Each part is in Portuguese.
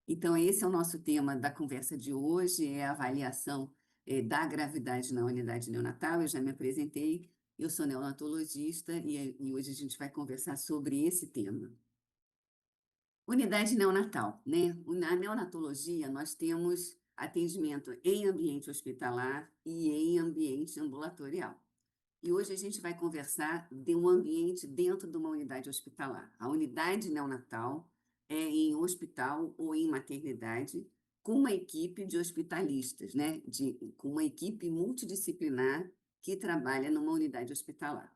Então, esse é o nosso tema da conversa de hoje, é a avaliação da gravidade na unidade neonatal. Eu já me apresentei, eu sou neonatologista e hoje a gente vai conversar sobre esse tema. Unidade neonatal, né? Na neonatologia, nós temos atendimento em ambiente hospitalar e em ambiente ambulatorial. E hoje a gente vai conversar de um ambiente dentro de uma unidade hospitalar. A unidade neonatal é em hospital ou em maternidade, com uma equipe de hospitalistas, né? Com uma equipe multidisciplinar que trabalha numa unidade hospitalar.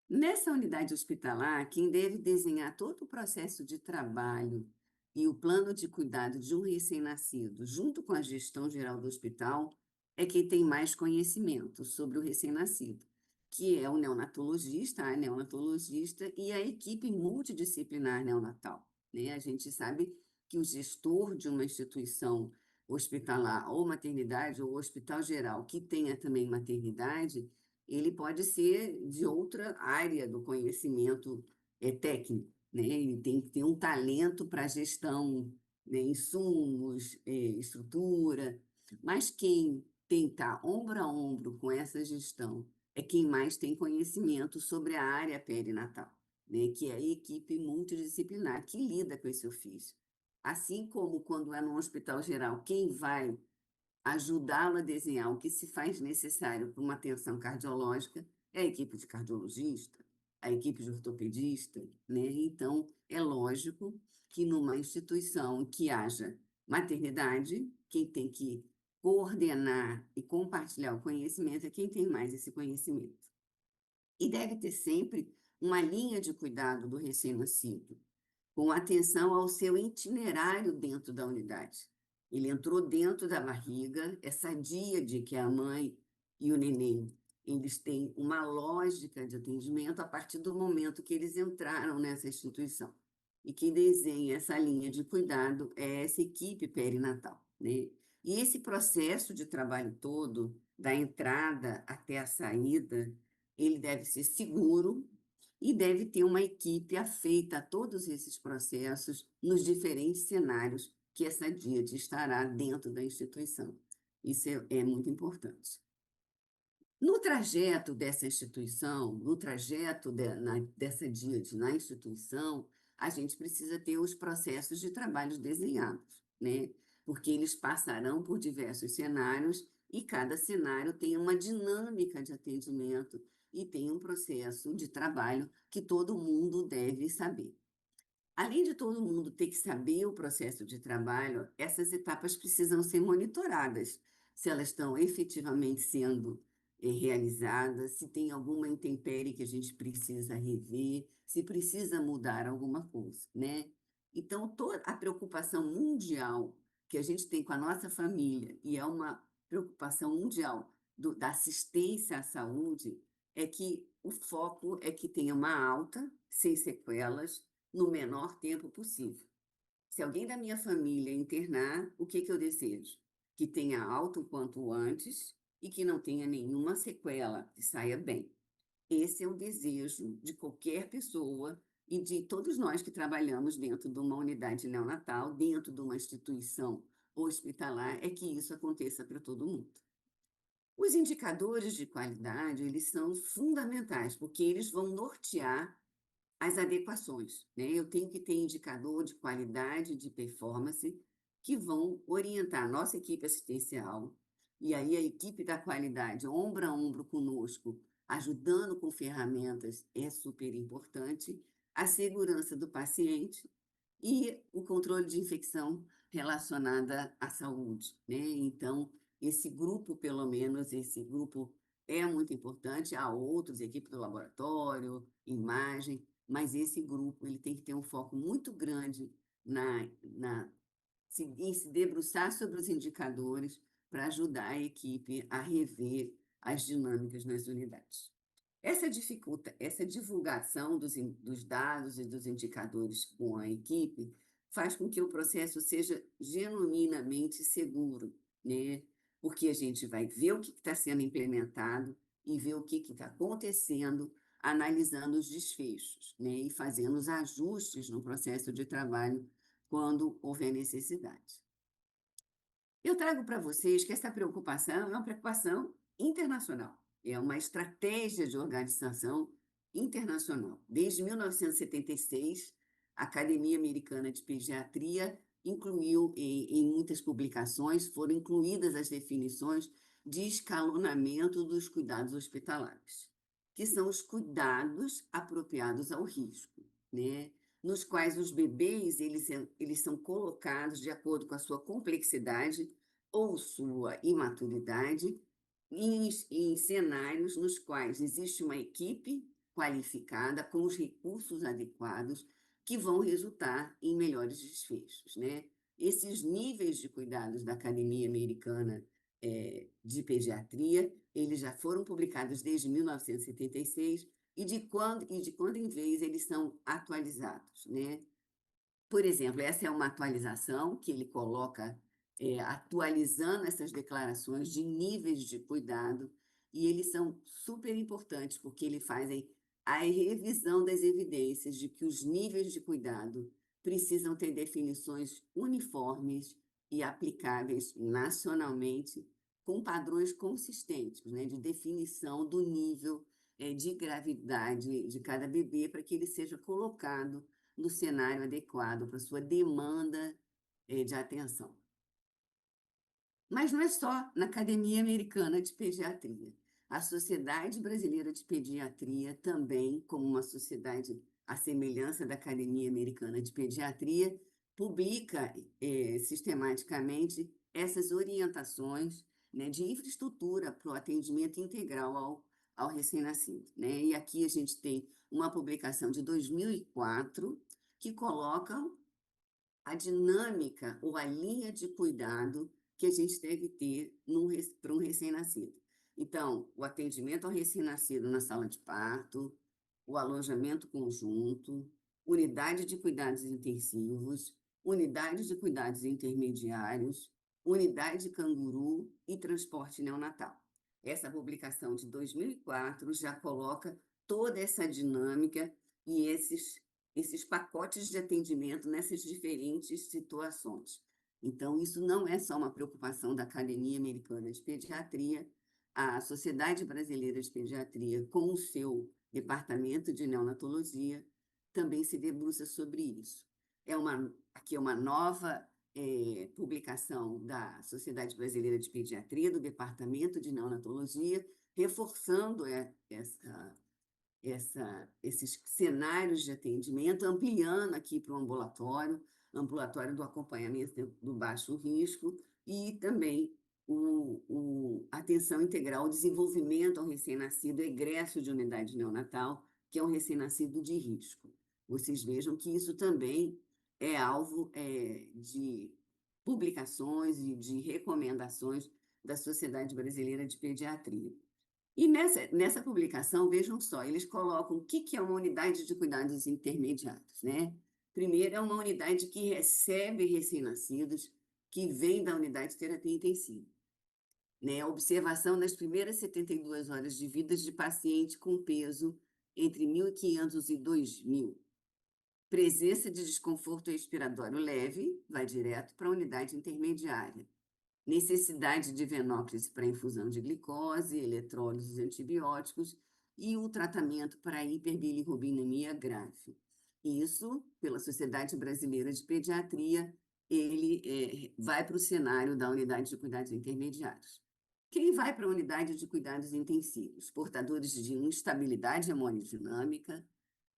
Nessa unidade hospitalar, quem deve desenhar todo o processo de trabalho e o plano de cuidado de um recém-nascido, junto com a gestão geral do hospital, é quem tem mais conhecimento sobre o recém-nascido, que é o neonatologista, a neonatologista e a equipe multidisciplinar neonatal, né? A gente sabe que o gestor de uma instituição hospitalar ou maternidade ou hospital geral que tenha também maternidade, ele pode ser de outra área do conhecimento técnico, né? Ele tem que ter um talento para gestão, né? Insumos, estrutura, mas quem tem que estar ombro a ombro com essa gestão é quem mais tem conhecimento sobre a área perinatal, né? Que é a equipe multidisciplinar que lida com esse ofício. Assim como quando é no hospital geral, quem vai ajudá-lo a desenhar o que se faz necessário para uma atenção cardiológica é a equipe de cardiologista, a equipe de ortopedista, né? Então, é lógico que numa instituição que haja maternidade, quem tem que coordenar e compartilhar o conhecimento é quem tem mais esse conhecimento. E deve ter sempre uma linha de cuidado do recém-nascido, com atenção ao seu itinerário dentro da unidade. Ele entrou dentro da barriga, é sadia de que a mãe e o neném, eles têm uma lógica de atendimento a partir do momento que eles entraram nessa instituição. E quem desenha essa linha de cuidado é essa equipe perinatal, né? E esse processo de trabalho todo, da entrada até a saída, ele deve ser seguro, e deve ter uma equipe afeita a todos esses processos nos diferentes cenários que essa DIAD estará dentro da instituição. Isso é muito importante. No trajeto dessa instituição, no trajeto dessa DIAD na instituição, a gente precisa ter os processos de trabalho desenhados, né? Porque eles passarão por diversos cenários e cada cenário tem uma dinâmica de atendimento e tem um processo de trabalho que todo mundo deve saber. Além de todo mundo ter que saber o processo de trabalho, essas etapas precisam ser monitoradas, se elas estão efetivamente sendo realizadas, se tem alguma intempérie que a gente precisa rever, se precisa mudar alguma coisa, né? Então, toda a preocupação mundial que a gente tem com a nossa família, e é uma preocupação mundial da assistência à saúde, é que o foco é que tenha uma alta, sem sequelas, no menor tempo possível. Se alguém da minha família internar, o que eu desejo? Que tenha alta o quanto antes e que não tenha nenhuma sequela, que saia bem. Esse é o desejo de qualquer pessoa e de todos nós que trabalhamos dentro de uma unidade neonatal, dentro de uma instituição hospitalar, é que isso aconteça para todo mundo. Os indicadores de qualidade, eles são fundamentais, porque eles vão nortear as adequações, né? Eu tenho que ter indicador de qualidade, de performance, que vão orientar a nossa equipe assistencial, e aí a equipe da qualidade, ombro a ombro conosco, ajudando com ferramentas, é super importante, a segurança do paciente e o controle de infecção relacionada à saúde, né? Então, esse grupo, pelo menos, esse grupo é muito importante. Há outros, equipe do laboratório, imagem, mas esse grupo ele tem que ter um foco muito grande em se debruçar sobre os indicadores para ajudar a equipe a rever as dinâmicas nas unidades. Essa divulgação dos dados e dos indicadores com a equipe faz com que o processo seja genuinamente seguro, né? Porque a gente vai ver o que está sendo implementado e ver o que está acontecendo, analisando os desfechos, né? E fazendo os ajustes no processo de trabalho quando houver necessidade. Eu trago para vocês que essa preocupação é uma preocupação internacional, é uma estratégia de organização internacional. Desde 1976, a Academia Americana de Pediatria incluiu, em muitas publicações, foram incluídas as definições de escalonamento dos cuidados hospitalares, que são os cuidados apropriados ao risco, né? Nos quais os bebês eles são colocados de acordo com a sua complexidade ou sua imaturidade em cenários nos quais existe uma equipe qualificada com os recursos adequados que vão resultar em melhores desfechos, né? Esses níveis de cuidados da Academia Americana de Pediatria, eles já foram publicados desde 1976 e de quando em vez eles são atualizados, né? Por exemplo, essa é uma atualização que ele coloca, atualizando essas declarações de níveis de cuidado, e eles são super importantes, porque eles fazem a revisão das evidências de que os níveis de cuidado precisam ter definições uniformes e aplicáveis nacionalmente, com padrões consistentes, né, de definição do nível, de gravidade de cada bebê, para que ele seja colocado no cenário adequado para sua demanda de atenção. Mas não é só na Academia Americana de Pediatria. A Sociedade Brasileira de Pediatria também, como uma sociedade à semelhança da Academia Americana de Pediatria, publica sistematicamente essas orientações, né, de infraestrutura para o atendimento integral ao recém-nascido, né? E aqui a gente tem uma publicação de 2004 que coloca a dinâmica ou a linha de cuidado que a gente deve ter para um recém-nascido. Então, o atendimento ao recém-nascido na sala de parto, o alojamento conjunto, unidade de cuidados intensivos, unidade de cuidados intermediários, unidade de canguru e transporte neonatal. Essa publicação de 2004 já coloca toda essa dinâmica e esses pacotes de atendimento nessas diferentes situações. Então, isso não é só uma preocupação da Academia Americana de Pediatria, a Sociedade Brasileira de Pediatria, com o seu departamento de neonatologia, também se debruça sobre isso. Aqui é uma nova publicação da Sociedade Brasileira de Pediatria, do Departamento de Neonatologia, reforçando esses cenários de atendimento, ampliando aqui para o ambulatório do acompanhamento do baixo risco e também atenção integral ao desenvolvimento ao recém-nascido, egresso de unidade neonatal, que é um recém-nascido de risco. Vocês vejam que isso também é alvo de publicações e de recomendações da Sociedade Brasileira de Pediatria. E nessa publicação, vejam só, eles colocam o que é uma unidade de cuidados intermediários, né? Primeiro, é uma unidade que recebe recém-nascidos que vêm da unidade de terapia intensiva, né? A observação das primeiras 72 horas de vida de paciente com peso entre 1.500 e 2.000. Presença de desconforto respiratório leve, vai direto para a unidade intermediária. Necessidade de venóclise para infusão de glicose, eletrólise e antibióticos e o tratamento para hiperbilirrubinemia grave. Isso, pela Sociedade Brasileira de Pediatria, ele vai para o cenário da unidade de cuidados intermediários. Quem vai para a unidade de cuidados intensivos? Portadores de instabilidade hemodinâmica,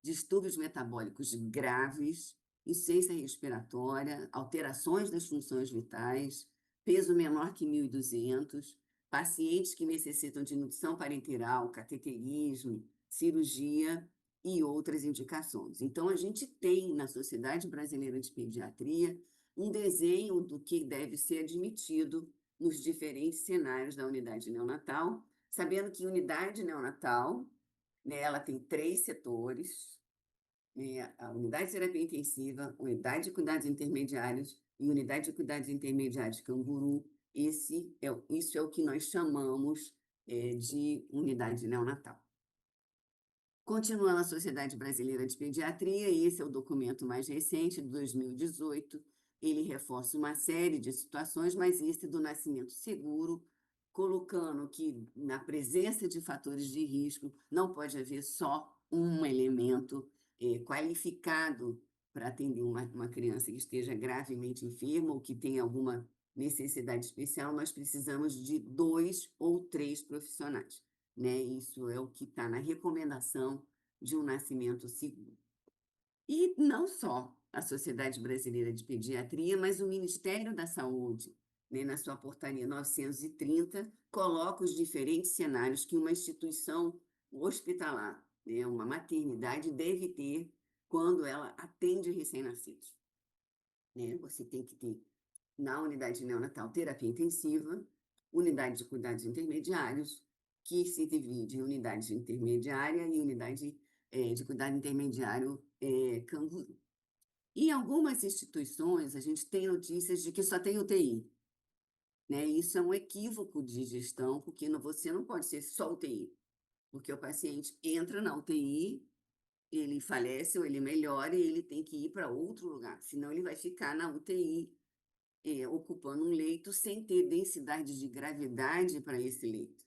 distúrbios metabólicos graves, insuficiência respiratória, alterações das funções vitais, peso menor que 1.200, pacientes que necessitam de indução parenteral, cateterismo, cirurgia e outras indicações. Então, a gente tem na Sociedade Brasileira de Pediatria um desenho do que deve ser admitido nos diferentes cenários da unidade neonatal, sabendo que unidade neonatal, né, ela tem 3 setores, a unidade de terapia intensiva, unidade de cuidados intermediários e unidade de cuidados intermediários canguru. Isso é o que nós chamamos de unidade neonatal. Continuando a Sociedade Brasileira de Pediatria, esse é o documento mais recente, de 2018, ele reforça uma série de situações, mas esse do nascimento seguro, colocando que na presença de fatores de risco não pode haver só um elemento qualificado para atender uma criança que esteja gravemente enferma ou que tenha alguma necessidade especial, nós precisamos de 2 ou 3 profissionais, né? Isso é o que está na recomendação de um nascimento seguro. E não só a Sociedade Brasileira de Pediatria, mas o Ministério da Saúde, né, na sua portaria 930, coloca os diferentes cenários que uma instituição hospitalar, né, uma maternidade, deve ter quando ela atende recém-nascidos, né? Você tem que ter, na unidade neonatal, terapia intensiva, unidade de cuidados intermediários, que se divide em unidade intermediária e unidade de cuidado intermediário canguru. Em algumas instituições, a gente tem notícias de que só tem UTI, né? Isso é um equívoco de gestão, porque você não pode ser só UTI, porque o paciente entra na UTI, ele falece ou ele melhora e ele tem que ir para outro lugar, senão ele vai ficar na UTI, ocupando um leito sem ter densidade de gravidade para esse leito.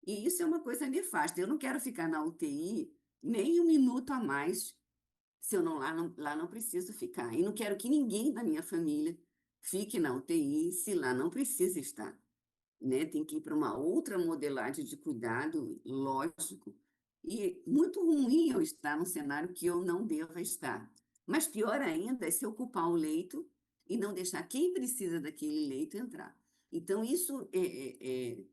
E isso é uma coisa nefasta. Eu não quero ficar na UTI nem um minuto a mais se eu lá não preciso ficar. E não quero que ninguém da minha família fique na UTI se lá não precisa estar, né? Tem que ir para uma outra modelagem de cuidado, lógico. E muito ruim eu estar num cenário que eu não deva estar. Mas pior ainda é se ocupar o leito e não deixar quem precisa daquele leito entrar. Então, isso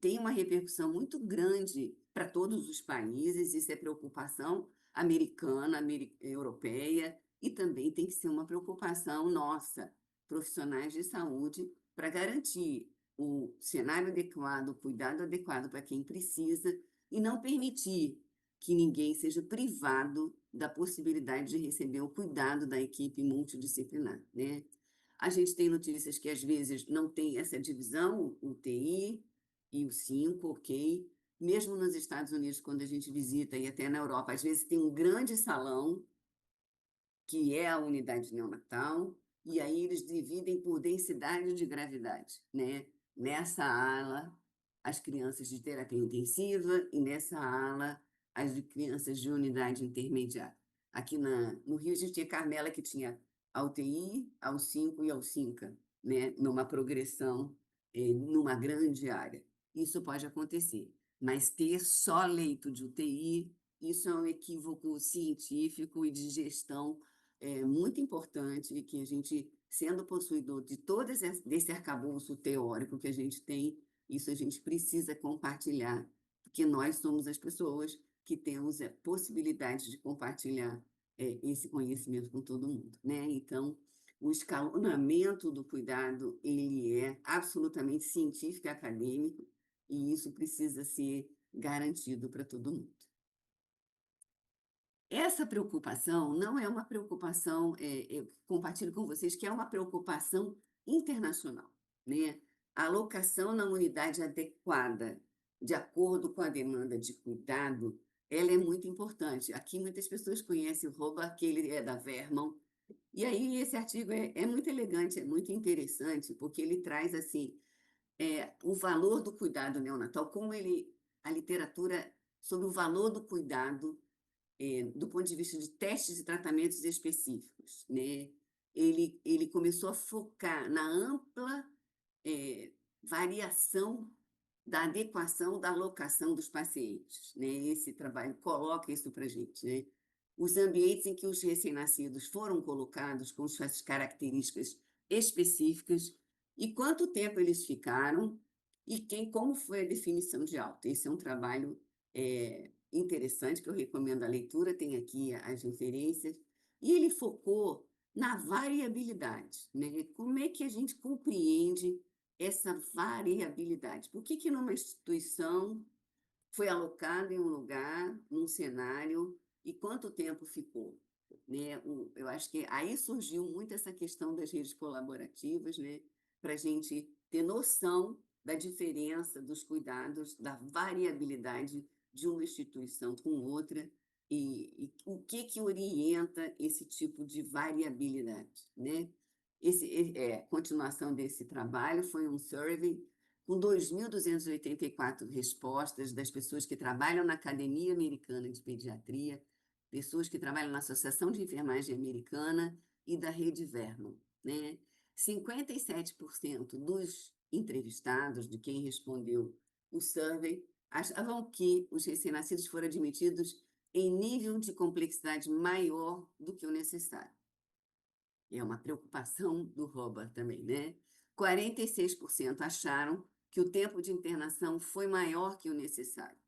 tem uma repercussão muito grande para todos os países, isso é preocupação americana, europeia, e também tem que ser uma preocupação nossa, profissionais de saúde, para garantir o cenário adequado, o cuidado adequado para quem precisa e não permitir que ninguém seja privado da possibilidade de receber o cuidado da equipe multidisciplinar, né? A gente tem notícias que às vezes não tem essa divisão, o TI e o 5, ok? Mesmo nos Estados Unidos, quando a gente visita, e até na Europa, às vezes tem um grande salão que é a unidade neonatal, e aí eles dividem por densidade de gravidade, né? Nessa ala, as crianças de terapia intensiva, e nessa ala, as de crianças de unidade intermediária. Aqui no Rio, a gente tinha Carmela, que tinha a UTI, ao 5 e ao 5, né? Numa progressão, numa grande área. Isso pode acontecer, mas ter só leito de UTI, isso é um equívoco científico e de gestão muito importante, que a gente, sendo possuidor de todo desse arcabouço teórico que a gente tem, isso a gente precisa compartilhar, porque nós somos as pessoas que temos a possibilidade de compartilhar esse conhecimento com todo mundo, né? Então, o escalonamento do cuidado, ele é absolutamente científico e acadêmico, e isso precisa ser garantido para todo mundo. Essa preocupação não é uma preocupação, eu compartilho com vocês que é uma preocupação internacional, né? A alocação na unidade adequada, de acordo com a demanda de cuidado, ela é muito importante. Aqui muitas pessoas conhecem o Robert, que ele é da Vermont, e aí esse artigo é muito elegante, é muito interessante, porque ele traz assim o valor do cuidado neonatal, a literatura sobre o valor do cuidado do ponto de vista de testes e tratamentos específicos, né? Ele começou a focar na ampla variação da adequação da alocação dos pacientes, né? Esse trabalho coloca isso para a gente, né? Os ambientes em que os recém-nascidos foram colocados com suas características específicas e quanto tempo eles ficaram e como foi a definição de alta. Esse é um trabalho interessante que eu recomendo a leitura, tem aqui as referências, e ele focou na variabilidade, né? Como é que a gente compreende essa variabilidade? Por que numa instituição foi alocado em um lugar, num cenário, e quanto tempo ficou? Né? Eu acho que aí surgiu muito essa questão das redes colaborativas, né? Para a gente ter noção da diferença dos cuidados, da variabilidade de uma instituição com outra, e o que orienta esse tipo de variabilidade, né? Continuação desse trabalho foi um survey com 2.284 respostas das pessoas que trabalham na Academia Americana de Pediatria, pessoas que trabalham na Associação de Enfermagem Americana e da Rede Vernon, né? 57% dos entrevistados, de quem respondeu o survey, achavam que os recém-nascidos foram admitidos em nível de complexidade maior do que o necessário. É uma preocupação do Robert também, né? 46% acharam que o tempo de internação foi maior que o necessário.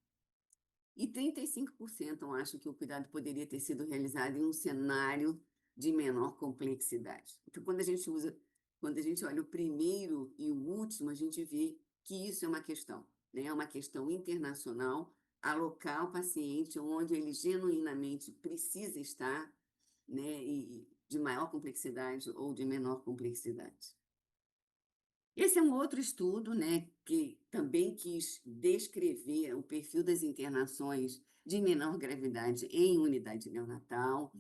E 35% acham que o cuidado poderia ter sido realizado em um cenário de menor complexidade. Então, quando a gente olha o primeiro e o último, a gente vê que isso é uma questão, né? É uma questão internacional, alocar o paciente onde ele genuinamente precisa estar, né? E de maior complexidade ou de menor complexidade. Esse é um outro estudo, né, que também quis descrever o perfil das internações de menor gravidade em unidade neonatal.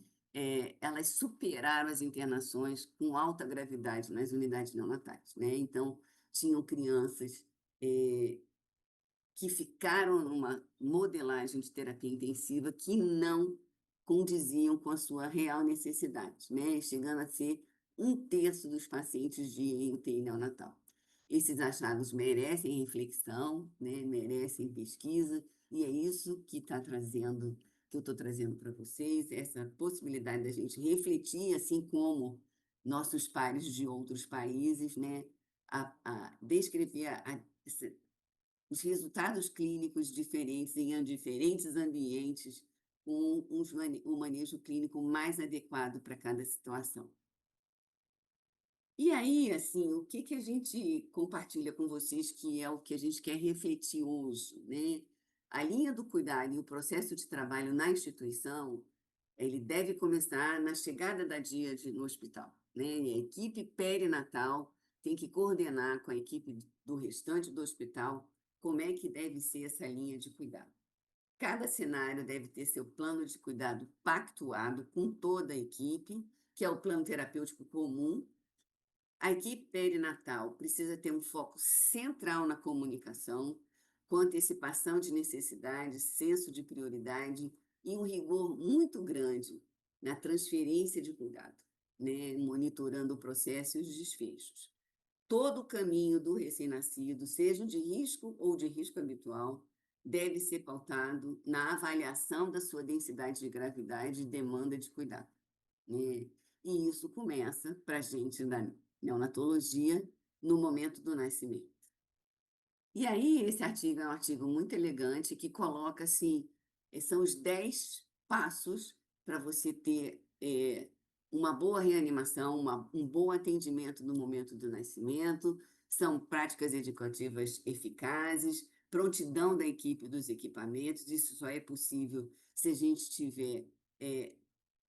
Elas superaram as internações com alta gravidade nas unidades neonatais, né? Então, tinham crianças que ficaram numa modelagem de terapia intensiva que não condiziam com a sua real necessidade, né? Chegando a ser 1/3 dos pacientes de UTI neonatal. Esses achados merecem reflexão, né? Merecem pesquisa, e é isso que eu estou trazendo para vocês, essa possibilidade da gente refletir, assim como nossos pares de outros países, né? A descrever os resultados clínicos diferentes em diferentes ambientes, com um manejo clínico mais adequado para cada situação. E aí, assim, o que a gente compartilha com vocês, que é o que a gente quer refletir hoje, né? A linha do cuidado e o processo de trabalho na instituição, ele deve começar na chegada da díade no hospital, né? E a equipe perinatal tem que coordenar com a equipe do restante do hospital como é que deve ser essa linha de cuidado. Cada cenário deve ter seu plano de cuidado pactuado com toda a equipe, que é o plano terapêutico comum. A equipe perinatal precisa ter um foco central na comunicação, com antecipação de necessidades, senso de prioridade e um rigor muito grande na transferência de cuidado, né? Monitorando o processo e os desfechos. Todo o caminho do recém-nascido, seja de risco ou de risco habitual, deve ser pautado na avaliação da sua densidade de gravidade e demanda de cuidado, né? E isso começa, para a gente da neonatologia, no momento do nascimento. E aí, esse artigo é um artigo muito elegante que coloca, assim, são os 10 passos para você ter uma boa reanimação, um bom atendimento no momento do nascimento, são práticas educativas eficazes, prontidão da equipe dos equipamentos, isso só é possível se a gente tiver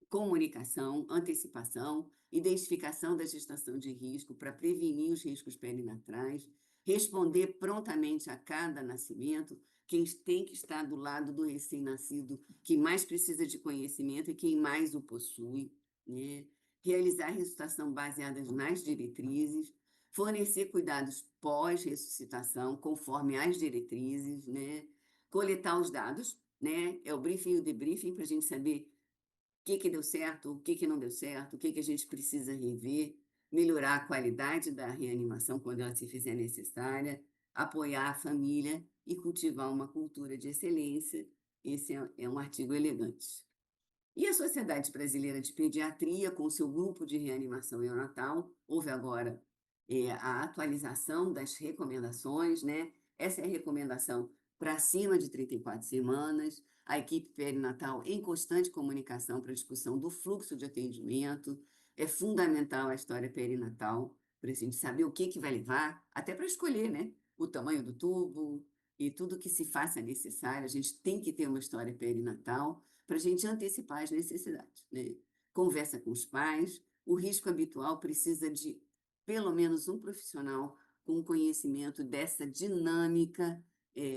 comunicação, antecipação, identificação da gestação de risco para prevenir os riscos perinatais, responder prontamente a cada nascimento, quem tem que estar do lado do recém-nascido, que mais precisa de conhecimento e quem mais o possui, né? Realizar ressuscitação baseada nas diretrizes, fornecer cuidados pós-ressuscitação, conforme as diretrizes, né? Coletar os dados, né? É o briefing e o debriefing para a gente saber o que deu certo, o que não deu certo, o que a gente precisa rever, melhorar a qualidade da reanimação quando ela se fizer necessária, apoiar a família e cultivar uma cultura de excelência. Esse é um artigo elegante. E a Sociedade Brasileira de Pediatria, com seu grupo de reanimação neonatal, houve agora a atualização das recomendações, né? Essa é a recomendação para acima de 34 semanas, a equipe perinatal em constante comunicação para discussão do fluxo de atendimento. É fundamental a história perinatal, para a gente saber o que vai levar, até para escolher, né? O tamanho do tubo e tudo que se faça necessário. A gente tem que ter uma história perinatal para a gente antecipar as necessidades, né? Conversa com os pais. O risco habitual precisa de pelo menos um profissional com conhecimento dessa dinâmica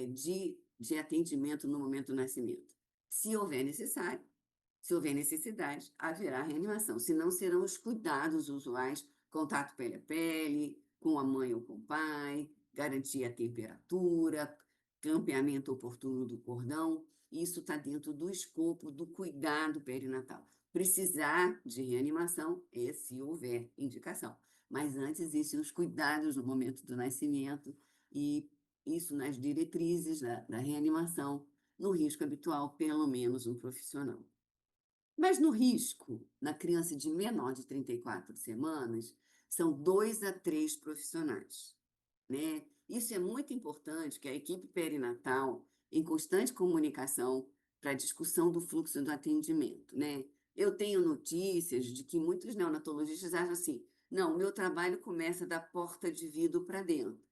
de atendimento no momento do nascimento. Se houver necessidade, haverá reanimação, senão serão os cuidados usuais contato pele a pele, com a mãe ou com o pai, garantir a temperatura, campeamento oportuno do cordão. Isso está dentro do escopo do cuidado perinatal. Precisar de reanimação é se houver indicação. Mas antes existem os cuidados no momento do nascimento e isso nas diretrizes da reanimação, no risco habitual, pelo menos um profissional. Mas no risco, na criança de menor de 34 semanas, são 2 a 3 profissionais, né? Isso é muito importante, que a equipe perinatal, em constante comunicação para a discussão do fluxo do atendimento, né? Eu tenho notícias de que muitos neonatologistas acham assim, não, o meu trabalho começa da porta de vidro para dentro.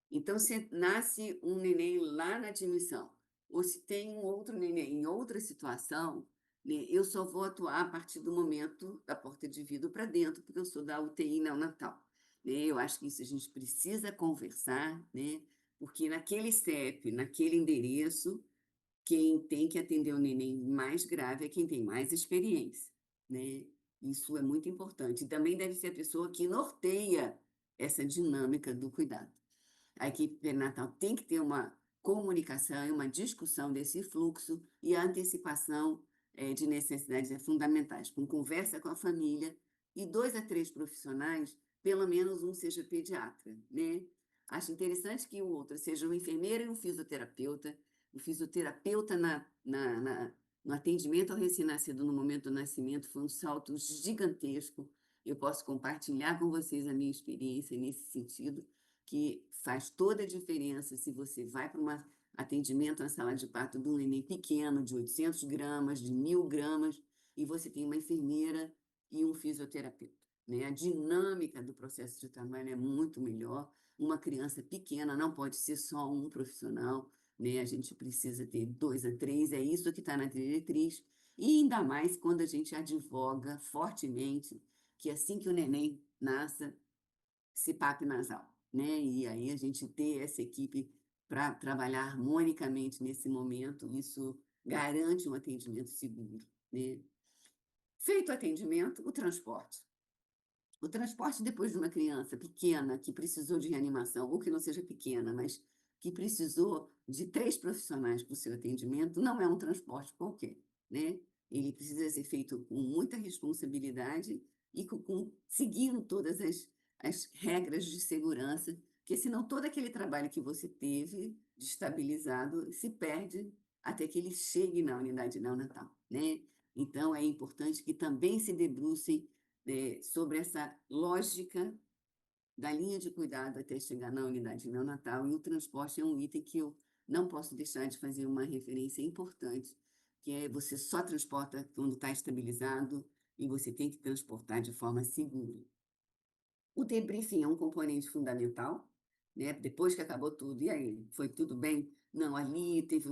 Então, se nasce um neném lá na admissão, ou se tem um outro neném em outra situação, né, eu só vou atuar a partir do momento da porta de vidro para dentro, porque eu sou da UTI neonatal. Né? Eu acho que isso a gente precisa conversar, né? Porque naquele CEP, naquele endereço, quem tem que atender o neném mais grave é quem tem mais experiência, né? Isso é muito importante. E também deve ser a pessoa que norteia essa dinâmica do cuidado. A equipe perinatal tem que ter uma comunicação e uma discussão desse fluxo e a antecipação de necessidades fundamentais, com conversa com a família e 2 a 3 profissionais, pelo menos um seja pediatra, né? Acho interessante que o outro seja um enfermeiro e um fisioterapeuta. O fisioterapeuta no atendimento ao recém-nascido no momento do nascimento foi um salto gigantesco. Eu posso compartilhar com vocês a minha experiência nesse sentido, que faz toda a diferença se você vai para um atendimento na sala de parto de um neném pequeno, de 800 gramas, de 1.000 gramas, e você tem uma enfermeira e um fisioterapeuta. Né? A dinâmica do processo de trabalho é muito melhor. Uma criança pequena não pode ser só um profissional, né? A gente precisa ter 2 a 3, é isso que está na diretriz, e ainda mais quando a gente advoga fortemente que assim que o neném nasça, CPAP nasal, né? E aí a gente ter essa equipe para trabalhar harmonicamente nesse momento, isso garante um atendimento seguro, né? Feito o atendimento, o transporte. O transporte depois de uma criança pequena que precisou de reanimação, ou que não seja pequena, mas que precisou de 3 profissionais para o seu atendimento, não é um transporte qualquer, né? Ele precisa ser feito com muita responsabilidade e seguindo todas as regras de segurança, porque senão todo aquele trabalho que você teve de estabilizado se perde até que ele chegue na unidade neonatal, né? Então, é importante que também se debrucem sobre essa lógica da linha de cuidado até chegar na unidade neonatal, e o transporte é um item que eu não posso deixar de fazer uma referência importante, que é você só transporta quando está estabilizado e você tem que transportar de forma segura. O debriefing é um componente fundamental, né? Depois que acabou tudo, e aí, foi tudo bem? Não, ali teve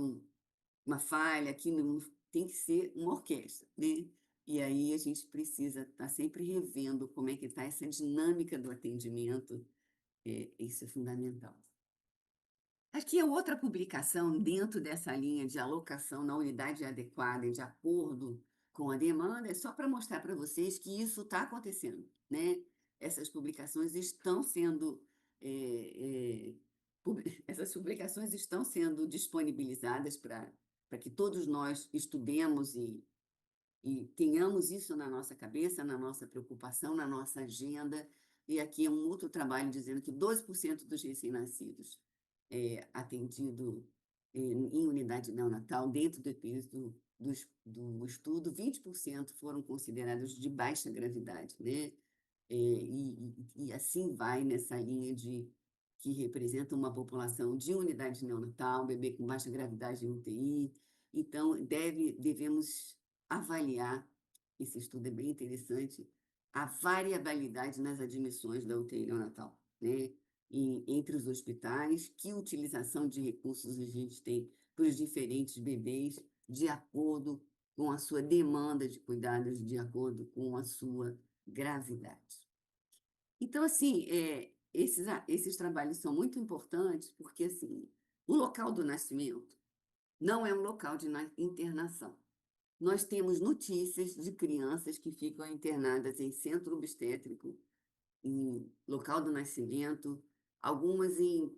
uma falha, aqui não, tem que ser uma orquestra, né? E aí a gente precisa estar sempre revendo como é que está essa dinâmica do atendimento, isso é fundamental. Aqui é outra publicação dentro dessa linha de alocação na unidade adequada e de acordo com a demanda, é só para mostrar para vocês que isso está acontecendo, né? Essas publicações estão sendo essas publicações estão sendo disponibilizadas para que todos nós estudemos e tenhamos isso na nossa cabeça, na nossa preocupação, na nossa agenda. E aqui é um outro trabalho dizendo que 12% dos recém-nascidos atendido em unidade neonatal, dentro do período do estudo, 20% foram considerados de baixa gravidade, né? E assim vai nessa linha de que representa uma população de unidade neonatal, bebê com baixa gravidade em UTI. Então, devemos avaliar, esse estudo é bem interessante, a variabilidade nas admissões da UTI neonatal, né? Entre os hospitais, que utilização de recursos a gente tem para os diferentes bebês, de acordo com a sua demanda de cuidados, de acordo com a sua gravidade. Então, assim, esses trabalhos são muito importantes porque, assim, o local do nascimento não é um local de internação. Nós temos notícias de crianças que ficam internadas em centro obstétrico em local do nascimento, algumas em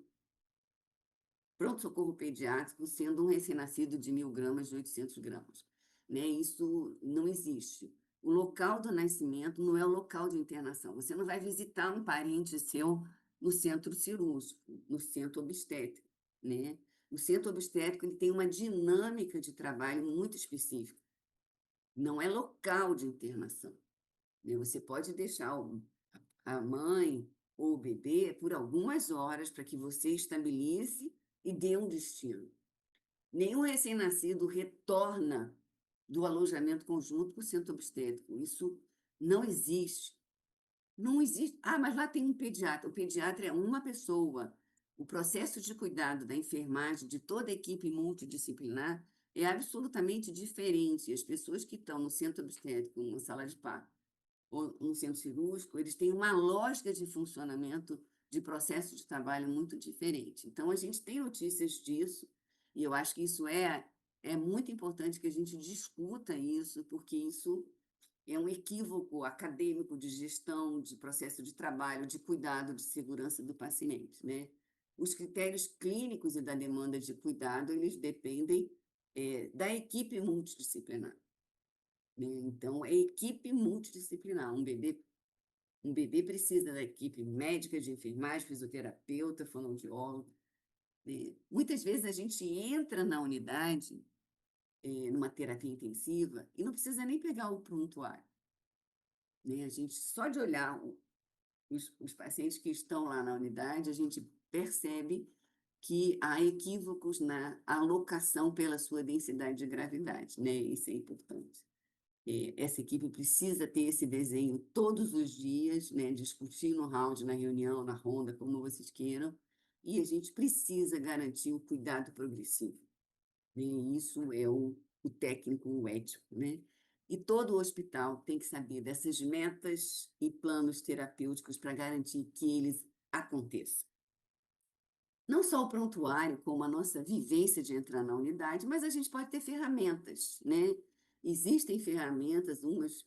pronto-socorro pediátrico, sendo um recém-nascido de 1.000 gramas, de 800 gramas. Né? Isso não existe. O local do nascimento não é o local de internação. Você não vai visitar um parente seu no centro cirúrgico, no centro obstétrico. Né? O centro obstétrico ele tem uma dinâmica de trabalho muito específica. Não é local de internação. Né? Você pode deixar a mãe ou o bebê por algumas horas para que você estabilize e dê um destino. Nenhum recém-nascido retorna do alojamento conjunto para o centro obstétrico. Isso não existe. Não existe. Ah, mas lá tem um pediatra. O pediatra é uma pessoa. O processo de cuidado da enfermagem, de toda a equipe multidisciplinar, é absolutamente diferente. As pessoas que estão no centro obstétrico, numa sala de parto, ou no centro cirúrgico, eles têm uma lógica de funcionamento de processo de trabalho muito diferente. Então, a gente tem notícias disso, e eu acho que isso é muito importante que a gente discuta isso, porque isso é um equívoco acadêmico de gestão, de processo de trabalho, de cuidado, de segurança do paciente, né? Os critérios clínicos e da demanda de cuidado, eles dependem da equipe multidisciplinar. Né? Então, é equipe multidisciplinar. Um bebê precisa da equipe médica, de enfermagem, fisioterapeuta, fonoaudiólogo. Né? Muitas vezes a gente entra na unidade, numa terapia intensiva, e não precisa nem pegar o prontuário. Né? A gente, só de olhar os pacientes que estão lá na unidade, a gente percebe que há equívocos na alocação pela sua densidade de gravidade. Né? Isso é importante. Essa equipe precisa ter esse desenho todos os dias, né, discutir no round, na reunião, na ronda, como vocês queiram, e a gente precisa garantir o cuidado progressivo. Né? Isso é o técnico, o ético. Né? E todo hospital tem que saber dessas metas e planos terapêuticos para garantir que eles aconteçam. Não só o prontuário, como a nossa vivência de entrar na unidade, mas a gente pode ter ferramentas, né? Existem ferramentas, umas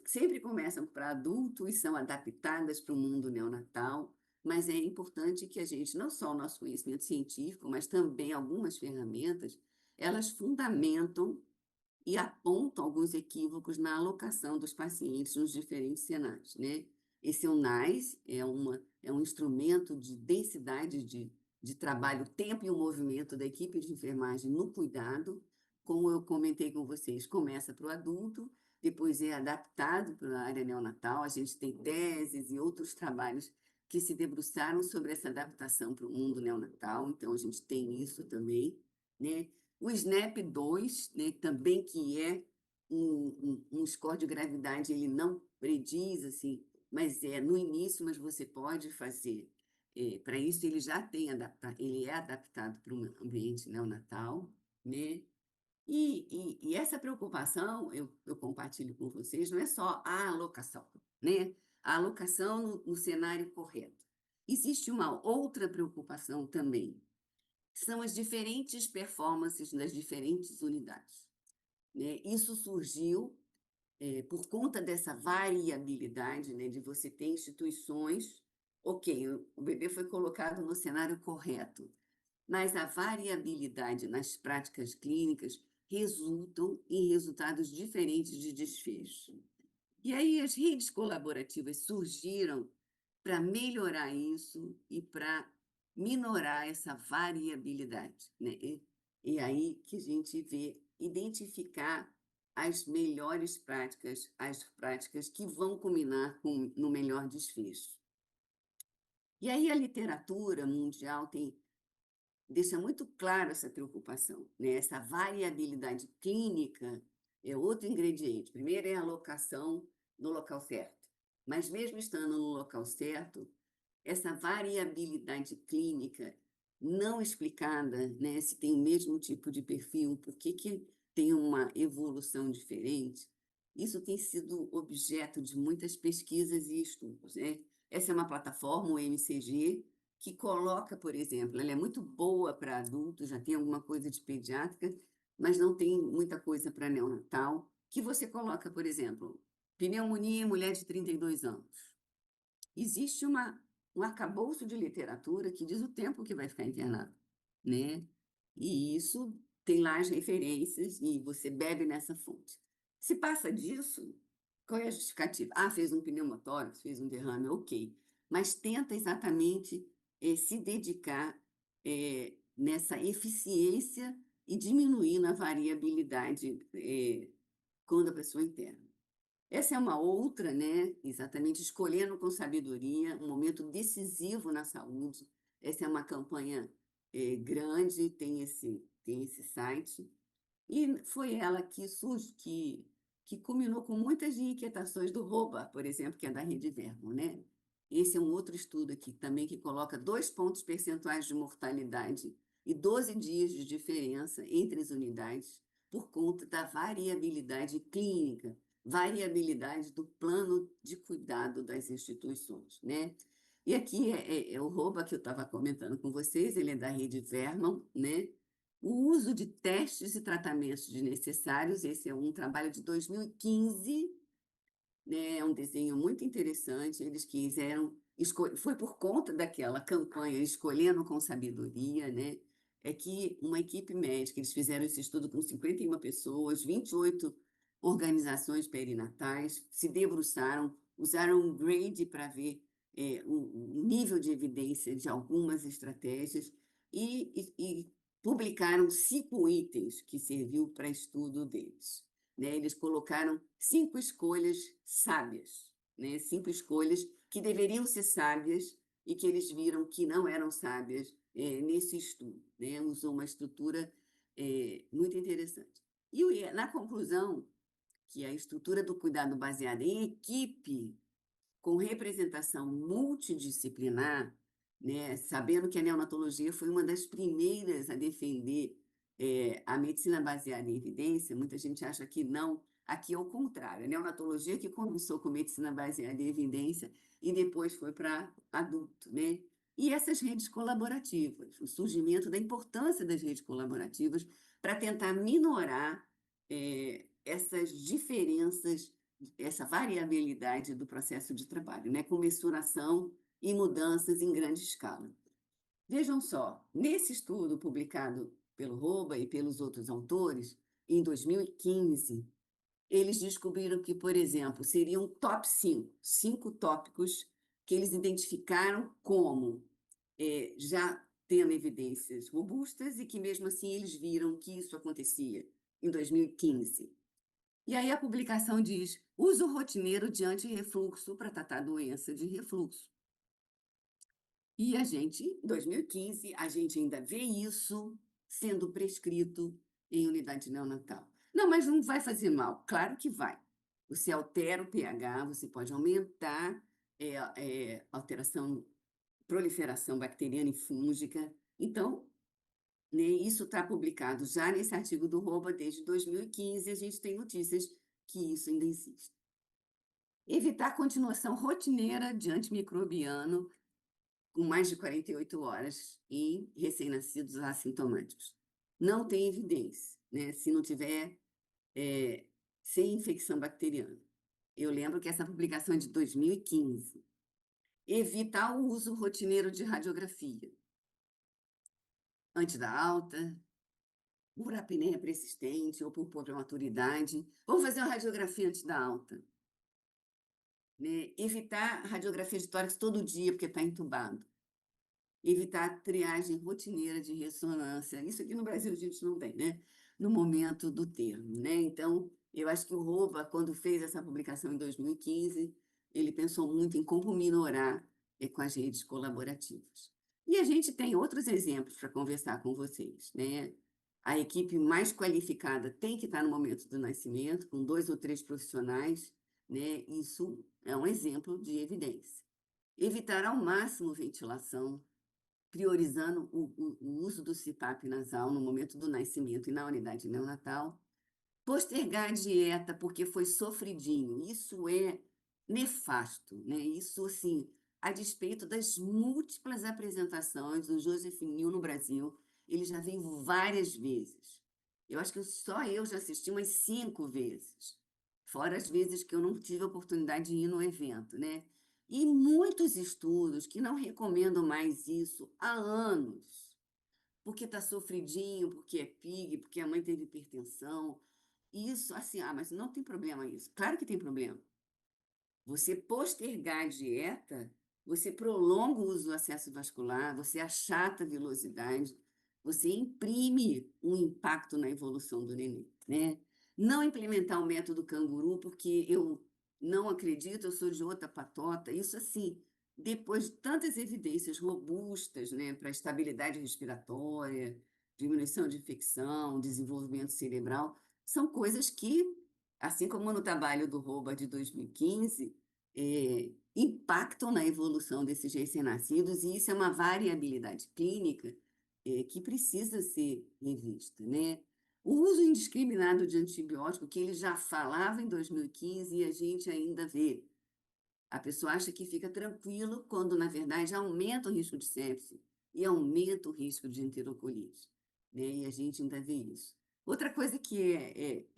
sempre começam para adulto e são adaptadas para o mundo neonatal, mas é importante que a gente, não só o nosso conhecimento científico, mas também algumas ferramentas, elas fundamentam e apontam alguns equívocos na alocação dos pacientes nos diferentes cenários, né? Esse é o NICE, é um instrumento de densidade de trabalho, tempo e o movimento da equipe de enfermagem no cuidado. Como eu comentei com vocês, começa para o adulto, depois é adaptado para a área neonatal. A gente tem teses e outros trabalhos que se debruçaram sobre essa adaptação para o mundo neonatal, então a gente tem isso também, né? O SNAP-2, né, também que é um score de gravidade, ele não prediz, assim, mas é no início, mas você pode fazer. Para isso, ele já tem ele é adaptado para um ambiente neonatal, né? E essa preocupação, eu compartilho com vocês, não é só a alocação, né? A alocação no cenário correto. Existe uma outra preocupação também, são as diferentes performances das diferentes unidades. Né? Isso surgiu por conta dessa variabilidade, né, de você ter instituições, ok, o bebê foi colocado no cenário correto, mas a variabilidade nas práticas clínicas resultam em resultados diferentes de desfecho. E aí as redes colaborativas surgiram para melhorar isso e para minorar essa variabilidade, né? E aí que a gente vê identificar as melhores práticas, as práticas que vão culminar no melhor desfecho. E aí a literatura mundial deixa muito claro essa preocupação, né? Essa variabilidade clínica é outro ingrediente. Primeiro é a alocação no local certo. Mas mesmo estando no local certo, essa variabilidade clínica não explicada, né, se tem o mesmo tipo de perfil, por que tem uma evolução diferente, isso tem sido objeto de muitas pesquisas e estudos, né? Essa é uma plataforma, o MCG, que coloca, por exemplo, ela é muito boa para adultos, já tem alguma coisa de pediátrica, mas não tem muita coisa para neonatal, que você coloca, por exemplo, pneumonia em mulher de 32 anos. existe um arcabouço de literatura que diz o tempo que vai ficar internado, né? E isso tem lá as referências e você bebe nessa fonte. Se passa disso, qual é a justificativa? Ah, fez um pneumotórax, fez um derrame, ok. Mas tenta exatamente se dedicar nessa eficiência e diminuindo a variabilidade quando a pessoa interna. Essa é uma outra, né? Exatamente, escolhendo com sabedoria, um momento decisivo na saúde. Essa é uma campanha grande, tem esse site. E foi ela que surge, que culminou com muitas inquietações do ROBA, por exemplo, que é da Rede Verbo, né? Esse é um outro estudo aqui também que coloca 2 pontos percentuais de mortalidade e 12 dias de diferença entre as unidades por conta da variabilidade clínica, variabilidade do plano de cuidado das instituições, né? E aqui é o ROBA que eu estava comentando com vocês, ele é da Rede Vernon, né? O uso de testes e tratamentos desnecessários, esse é um trabalho de 2015, né? É um desenho muito interessante. Eles quiseram, foi por conta daquela campanha Escolhendo com Sabedoria, né? É que uma equipe médica, eles fizeram esse estudo com 51 pessoas, 28 organizações perinatais, se debruçaram, usaram um grade para ver o nível de evidência de algumas estratégias e publicaram 5 itens que serviu para estudo deles, né? Eles colocaram 5 escolhas sábias, né? 5 escolhas que deveriam ser sábias e que eles viram que não eram sábias nesse estudo, né? Usou uma estrutura muito interessante. E na conclusão, que a estrutura do cuidado baseada em equipe, com representação multidisciplinar, né, sabendo que a neonatologia foi uma das primeiras a defender a medicina baseada em evidência, muita gente acha que não, aqui é o contrário, a neonatologia que começou com medicina baseada em evidência e depois foi para adulto, né? E essas redes colaborativas, o surgimento da importância das redes colaborativas para tentar minorar essas diferenças, essa variabilidade do processo de trabalho, né, com mensuração e mudanças em grande escala. Vejam só, nesse estudo publicado pelo Roba e pelos outros autores, em 2015, eles descobriram que, por exemplo, seriam top 5 tópicos que eles identificaram como já tendo evidências robustas e que, mesmo assim, eles viram que isso acontecia em 2015. E aí a publicação diz: uso rotineiro de antirrefluxo para tratar a doença de refluxo. E a gente, em 2015, a gente ainda vê isso sendo prescrito em unidade neonatal. Não, mas não vai fazer mal. Claro que vai. Você altera o pH, você pode aumentar alteração, proliferação bacteriana e fúngica. Então, né, isso está publicado já nesse artigo do Roba desde 2015, e a gente tem notícias que isso ainda existe. Evitar a continuação rotineira de antimicrobiano com mais de 48 horas em recém-nascidos assintomáticos. Não tem evidência, né? Se não tiver sem infecção bacteriana. Eu lembro que essa publicação é de 2015. Evitar o uso rotineiro de radiografia. Antes da alta, por apneia persistente ou por prematuridade. Vamos fazer uma radiografia antes da alta. Né? Evitar radiografia de tórax todo dia, porque está entubado. Evitar triagem rotineira de ressonância. Isso aqui no Brasil a gente não tem, né? No momento do termo, né? Então, eu acho que o Roba, quando fez essa publicação em 2015, ele pensou muito em como minorar com as redes colaborativas. E a gente tem outros exemplos para conversar com vocês, né? A equipe mais qualificada tem que estar no momento do nascimento, com 2 ou 3 profissionais, né? Isso é um exemplo de evidência. Evitar ao máximo ventilação, priorizando o uso do CPAP nasal no momento do nascimento e na unidade neonatal. Postergar a dieta porque foi sofridinho, isso é nefasto, né? Isso, assim, a despeito das múltiplas apresentações do Joseph New no Brasil, ele já veio várias vezes. Eu acho que só eu já assisti umas 5 vezes, fora as vezes que eu não tive a oportunidade de ir no evento, né? E muitos estudos que não recomendam mais isso há anos, porque está sofridinho, porque é PIG, porque a mãe teve hipertensão. Isso, assim, mas não tem problema isso. Claro que tem problema. Você postergar a dieta, você prolonga o uso do acesso vascular, você achata a velocidade, você imprime um impacto na evolução do neném, né? Não implementar o método canguru, porque eu não acredito, eu sou de outra patota. Isso, assim, depois de tantas evidências robustas, né, para estabilidade respiratória, diminuição de infecção, desenvolvimento cerebral, são coisas que, assim como no trabalho do Roba de 2015, impactam na evolução desses recém-nascidos, e isso é uma variabilidade clínica, que precisa ser revista, né? O uso indiscriminado de antibiótico, que ele já falava em 2015 e a gente ainda vê. A pessoa acha que fica tranquilo, quando, na verdade, aumenta o risco de sepse e aumenta o risco de enterocolite, né? E a gente ainda vê isso. Outra coisa que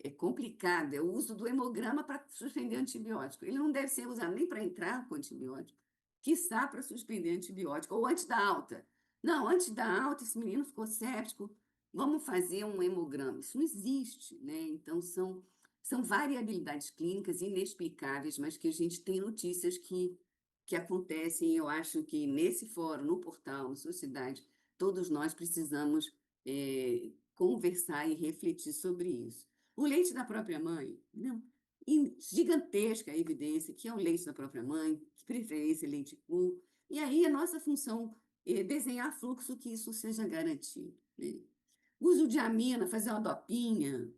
é complicada é o uso do hemograma para suspender antibiótico. Ele não deve ser usado nem para entrar com antibiótico, quiçá para suspender antibiótico, ou antes da alta. Não, antes da alta, esse menino ficou séptico, vamos fazer um hemograma. Isso não existe, né? Então, são variabilidades clínicas inexplicáveis, mas que a gente tem notícias que acontecem. Eu acho que nesse fórum, no portal, na sociedade, todos nós precisamos conversar e refletir sobre isso. O leite da própria mãe, não, gigantesca evidência que é o leite da própria mãe, de preferência leite cru, e aí a nossa função é desenhar fluxo que isso seja garantido, né? Uso de amina, fazer uma dopinha,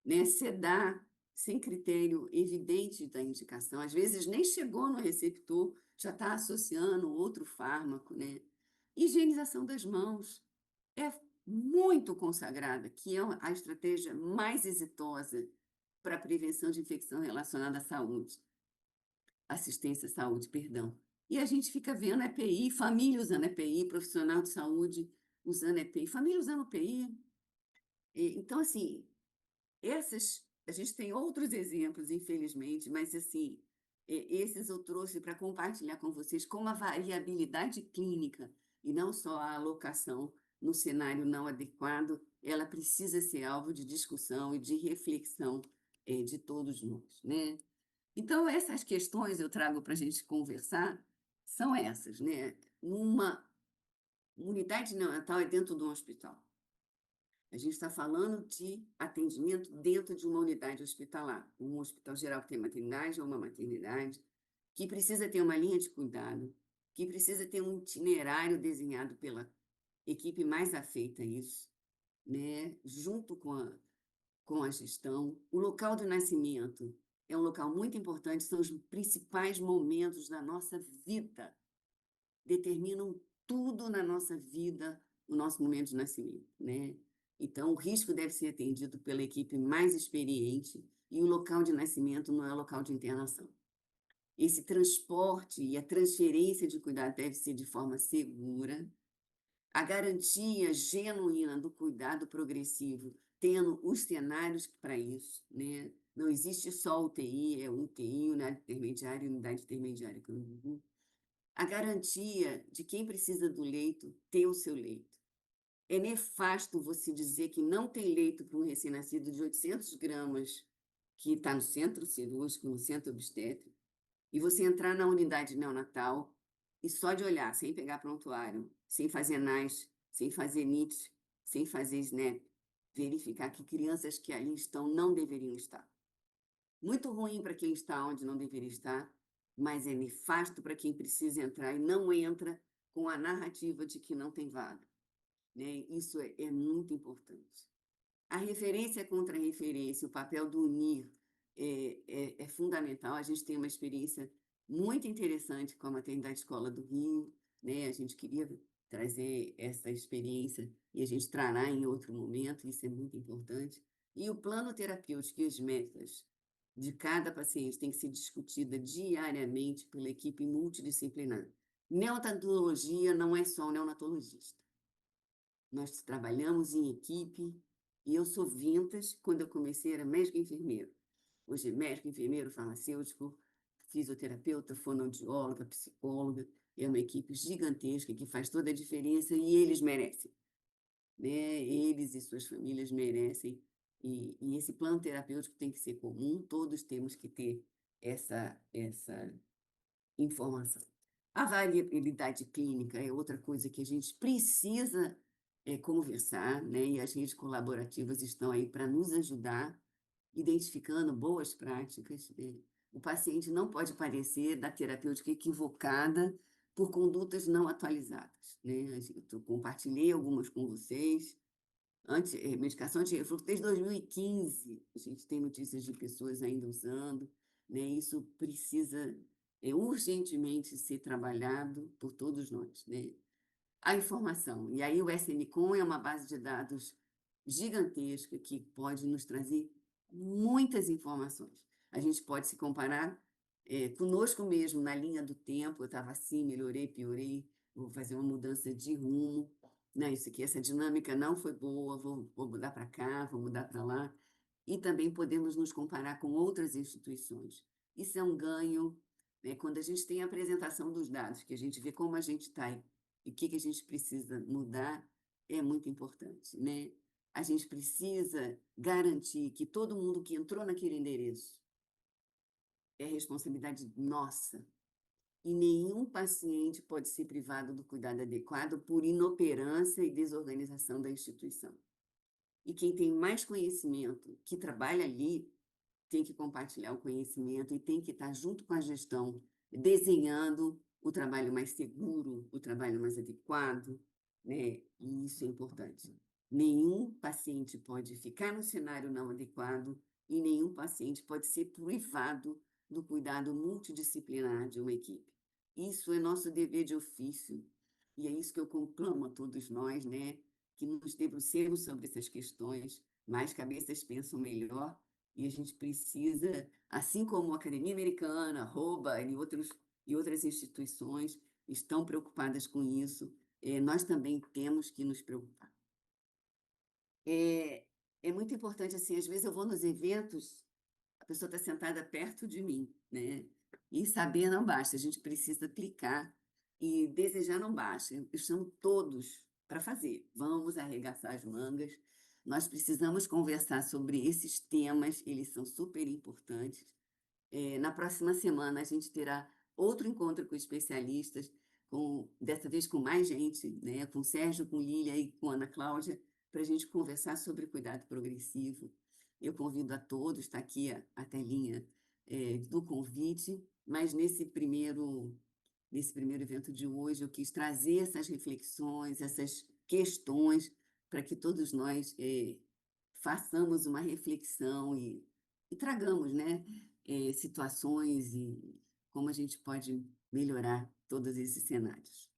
né, sedar sem critério evidente da indicação, às vezes nem chegou no receptor, já está associando outro fármaco, né? Higienização das mãos é muito consagrada, que é a estratégia mais exitosa para a prevenção de infecção relacionada à saúde, assistência à saúde, perdão. E a gente fica vendo EPI, família usando EPI, profissional de saúde usando EPI, família usando EPI. Então, assim, a gente tem outros exemplos, infelizmente, mas assim, esses eu trouxe para compartilhar com vocês como a variabilidade clínica e não só a alocação no cenário não adequado, ela precisa ser alvo de discussão e de reflexão, de todos nós, né? Então, essas questões eu trago para a gente conversar, são essas, né? Uma unidade neonatal é dentro de um hospital. A gente está falando de atendimento dentro de uma unidade hospitalar, um hospital geral que tem maternidade ou uma maternidade, que precisa ter uma linha de cuidado, que precisa ter um itinerário desenhado pela equipe mais afeita a isso, né? Junto com a gestão. O local do nascimento é um local muito importante, são os principais momentos da nossa vida, determinam tudo na nossa vida, o nosso momento de nascimento, né? Então, o risco deve ser atendido pela equipe mais experiente e o local de nascimento não é o local de internação. Esse transporte e a transferência de cuidado deve ser de forma segura. A garantia genuína do cuidado progressivo, tendo os cenários para isso, né? Não existe só UTI, é UTI, unidade intermediária, unidade intermediária. A garantia de quem precisa do leito ter o seu leito. É nefasto você dizer que não tem leito para um recém-nascido de 800 gramas que está no centro cirúrgico, no centro obstétrico, e você entrar na unidade neonatal e só de olhar, sem pegar prontuário, sem fazer NAS, sem fazer NIT, sem fazer SNAP, verificar que crianças que ali estão não deveriam estar. Muito ruim para quem está onde não deveria estar, mas é nefasto para quem precisa entrar e não entra com a narrativa de que não tem vaga, né? Isso é muito importante. A referência contra a referência, o papel do UNIR é fundamental. A gente tem uma experiência muito interessante com a Maternidade Escola do Rio, né? A gente queria trazer essa experiência e a gente trará em outro momento, isso é muito importante. E o plano terapêutico e as metas de cada paciente tem que ser discutida diariamente pela equipe multidisciplinar. Neonatologia não é só o neonatologista. Nós trabalhamos em equipe, e eu sou vintage, quando eu comecei era médico e enfermeiro. Hoje é médico, enfermeiro, farmacêutico, fisioterapeuta, fonoaudióloga, psicóloga, é uma equipe gigantesca que faz toda a diferença e eles merecem, né? Eles e suas famílias merecem. E esse plano terapêutico tem que ser comum, todos temos que ter essa informação. A variabilidade clínica é outra coisa que a gente precisa conversar, né? E as redes colaborativas estão aí para nos ajudar, identificando boas práticas, né? O paciente não pode padecer da terapêutica equivocada por condutas não atualizadas, né? Eu compartilhei algumas com vocês. Medicação anti-refluxo desde 2015, a gente tem notícias de pessoas ainda usando, né? Isso precisa urgentemente ser trabalhado por todos nós, né? A informação. E aí o SNCOM é uma base de dados gigantesca que pode nos trazer muitas informações. A gente pode se comparar conosco mesmo na linha do tempo. Eu estava assim, melhorei, piorei, vou fazer uma mudança de rumo. Né? Isso aqui, essa dinâmica não foi boa, vou mudar para cá, vou mudar para lá. E também podemos nos comparar com outras instituições. Isso é um ganho, né? Quando a gente tem a apresentação dos dados, que a gente vê como a gente está e o que a gente precisa mudar, é muito importante, né? A gente precisa garantir que todo mundo que entrou naquele endereço é responsabilidade nossa. E nenhum paciente pode ser privado do cuidado adequado por inoperância e desorganização da instituição. E quem tem mais conhecimento, que trabalha ali, tem que compartilhar o conhecimento e tem que estar junto com a gestão, desenhando o trabalho mais seguro, o trabalho mais adequado, né? E isso é importante. Nenhum paciente pode ficar no cenário não adequado e nenhum paciente pode ser privado do cuidado multidisciplinar de uma equipe. Isso é nosso dever de ofício e é isso que eu conclamo a todos nós, né? Que nos debrucemos sobre essas questões, mais cabeças pensam melhor e a gente precisa, assim como a Academia Americana, ROBA e outras instituições estão preocupadas com isso, nós também temos que nos preocupar. É muito importante, assim, às vezes eu vou nos eventos, a pessoa está sentada perto de mim, né? E saber não basta, a gente precisa clicar e desejar não basta. Estamos todos para fazer. Vamos arregaçar as mangas. Nós precisamos conversar sobre esses temas, eles são super importantes. Na próxima semana, a gente terá outro encontro com especialistas, dessa vez com mais gente, né? Com o Sérgio, com Lília e com Ana Cláudia, para a gente conversar sobre cuidado progressivo. Eu convido a todos, está aqui a telinha do convite, mas nesse primeiro evento de hoje, eu quis trazer essas reflexões, essas questões, para que todos nós façamos uma reflexão e tragamos, né, situações e como a gente pode melhorar todos esses cenários.